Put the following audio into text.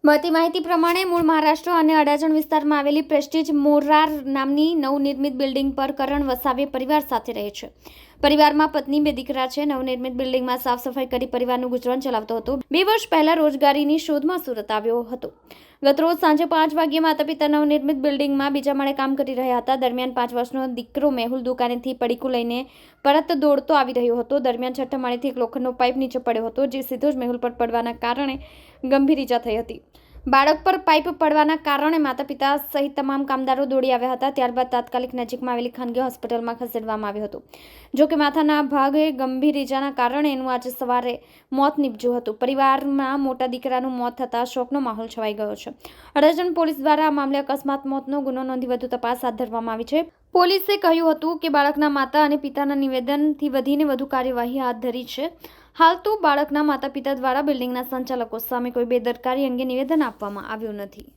મળતી માહિતી પ્રમાણે મૂળ મહારાષ્ટ્ર અને અડાજણ વિસ્તારમાં આવેલી પ્રેસ્ટીજ મોરાર નામની નવનિર્મિત બિલ્ડિંગ પર કરણ વસાવે પરિવાર સાથે રહે છે. પરિવારમાં પત્ની, 2 દીકરા છે. નવનિર્મિત બિલ્ડિંગમાં સાફ સફાઈ કરી પરિવારનું ગુજરાન ચલાવતો હતો. 2 વર્ષ પહેલા રોજગારીની શોધમાં સુરત આવ્યો હતો. ગતરોજ સાંજે 5 વાગ્યે માતા પિતા નવનિર્મિત બિલ્ડિંગમાં બીજા માળે કામ કરી રહ્યા હતા. દરમિયાન 5 વર્ષનો દીકરો મેહુલ દુકાનેથી પડીકું લઈને પરત દોડતો આવી રહ્યો હતો. દરમિયાન 6ઠ્ઠા માળેથી એક લોખંડનો પાઇપ નીચે પડ્યો હતો, જે સીધો જ મેહુલ પર પડવાના કારણે ગંભીર ઈજા થઈ હતી. બાળક પર પાઇપ પડવાના કારણે માતા પિતા સહિત તમામ કામદારો દોડી આવ્યા હતા. ત્યારબાદ તાત્કાલિક નજીકમાં આવેલી ખાનગી હોસ્પિટલમાં ખસેડવામાં આવ્યો હતો. જોકે માથાના ભાગે ગંભીર ઈજાના કારણે એનું આજે સવારે મોત નીપજ્યું હતું. પરિવારમાં મોટા દીકરાનું મોત થતાં શોકનો માહોલ છવાઈ ગયો છે. અડાજણ પોલીસ દ્વારા આ મામલે અકસ્માત મોતનો ગુનો નોંધી વધુ તપાસ હાથ ધરવામાં આવી છે. પોલીસે કહ્યું હતું કે બાળકના માતા અને પિતાના નિવેદનથી વધીને વધુ કાર્યવાહી હાથ ધરી છે. હાલ તો બાળકના માતા પિતા દ્વારા બિલ્ડિંગના સંચાલકો સામે કોઈ બેદરકારી અંગે નિવેદન આપવામાં આવ્યું નથી.